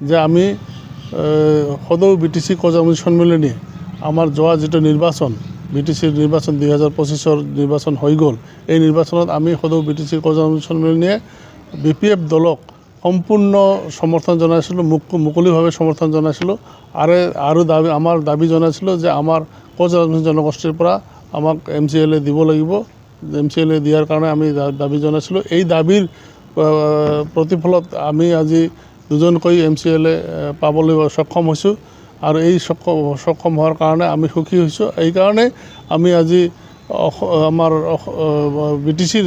যে আমি সদৌ বিটিসি কৰ্মচাৰী সন্মিলনী আমাৰ যোৱা যেটো নিৰ্বাচন বিটিসিৰ নিৰ্বাচন 2025 নিৰ্বাচন হৈ গ'ল এই নিৰ্বাচনত আমি সদৌ বিটিসি কৰ্মচাৰী সন্মিলনীয়ে বিপিএফ দলক সম্পূৰ্ণ সমৰ্থন জনাইছিলোঁ মুকলিভাৱে সমৰ্থন জনাইছিলোঁ আৰু আমাৰ দাবী জনাইছিলোঁ যে আমাৰ কোচ ৰাজবংশী জনগোষ্ঠীৰ পৰা আমাক MCLA দিব লাগিব MCLA দিয়াৰ কাৰণে আমি দাবী জনাইছিলোঁ এই দাবীৰ প্ৰতিফলত আমি আজি দুজনকৈ MCLA পাবলৈ সক্ষম হৈছোঁ আৰু এই সক্ষম হোৱাৰ কাৰণে আমি সুখী হৈছোঁ এই কাৰণে আমি আজি আমাৰ বিটিসিৰ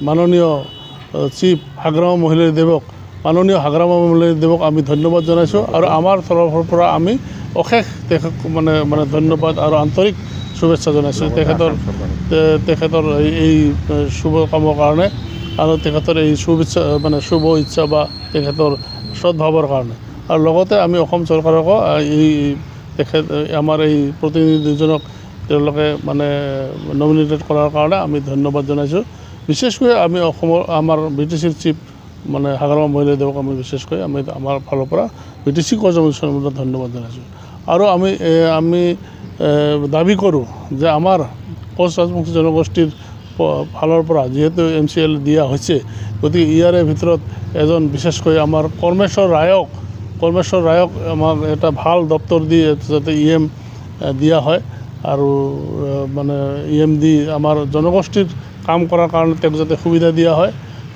মাননীয় চিফ হাগ্ৰামা মহিলাৰী দেৱক মাননীয় হাগ্ৰামা মহিলাৰী দেৱক আমি ধন্যবাদ জনাইছোঁ আৰু আমাৰ তৰফৰ পৰা আমি অশেষ মানে ধন্যবাদ আৰু আন্তৰিক শুভেচ্ছা জনাইছোঁ তেখেতৰ এই শুভ কামৰ কাৰণে আৰু তেখেতৰ এই শুভ ইচ্ছা বা তেখেতৰ সদ্ভাৱৰ কাৰণে আৰু লগতে আমি অসম চৰকাৰকো আমাৰ এই প্ৰতিনিধি দুজনক তেওঁলোকে নমিনেটেড কৰাৰ কাৰণে আমি ধন্যবাদ জনাইছোঁ বিশেষকৈ আমি আমাৰ বিটিসিৰ চিফ হাগ্ৰামা মহিলাৰী দেৱক আমি বিশেষকৈ আমাৰ ফালৰ পৰা বিটিসি কৰ্মচাৰীসকলক ধন্যবাদ জনাইছোঁ আৰু আমি দাবী কৰোঁ যে আমাৰ কোচ ৰাজবংশী জনগোষ্ঠীৰ ফালৰ পৰা যেহেতু MCLA দিয়া হৈছে গতিকে ইয়াৰে ভিতৰত এজন বিশেষকৈ আমাৰ কৰ্মেশ্বৰ ৰায়ক আমাক এটা ভাল দপ্তৰ দি যাতে EM দিয়া হয় আৰু EM দি আমাৰ জনগোষ্ঠীৰ কাম কৰাৰ কাৰণে তেওঁক যাতে সুবিধা দিয়া হয়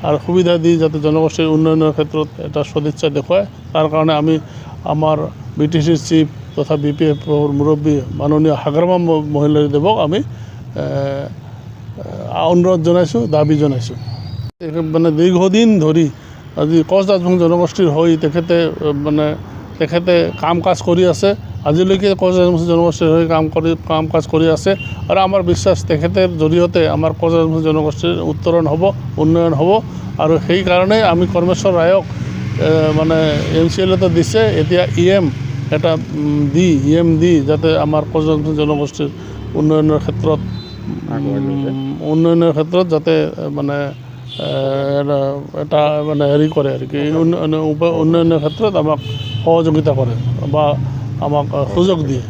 আৰু সুবিধা দি যাতে জনগোষ্ঠীৰ উন্নয়নৰ ক্ষেত্ৰত এটা সদিচ্ছা দেখুৱায় তাৰ কাৰণে আমি আমাৰ বিটিসিৰ চিফ তথা BPFৰ মুৰব্বী মাননীয় হাগ্ৰামা মহিলাৰী দেৱক আমি অনুৰোধ জনাইছোঁ দাবী জনাইছোঁ দীৰ্ঘদিন ধৰি আজি কোচ ৰাজবংশী জনগোষ্ঠীৰ হৈ তেখেতে কাম কাজ কৰি আছে আজিলৈকে কোচ ৰাজবংশী জনগোষ্ঠীৰ হৈ কাম কাজ কৰি আছে আৰু আমাৰ বিশ্বাস তেখেতৰ জৰিয়তে আমাৰ কোচ ৰাজবংশী জনগোষ্ঠীৰ উত্তৰণ হ'ব উন্নয়ন হ'ব আৰু সেইকাৰণে আমি কৰ্মেশ্বৰ ৰায়ক MCLA দিছে এতিয়া EM দি যাতে আমাৰ কোচ ৰাজবংশী জনগোষ্ঠীৰ উন্নয়নৰ ক্ষেত্ৰত যাতে এটা হেৰি কৰে আৰু কি উন্নয়নৰ ক্ষেত্ৰত আমাক সহযোগিতা কৰে বা আমাক সুযোগ দিয়ে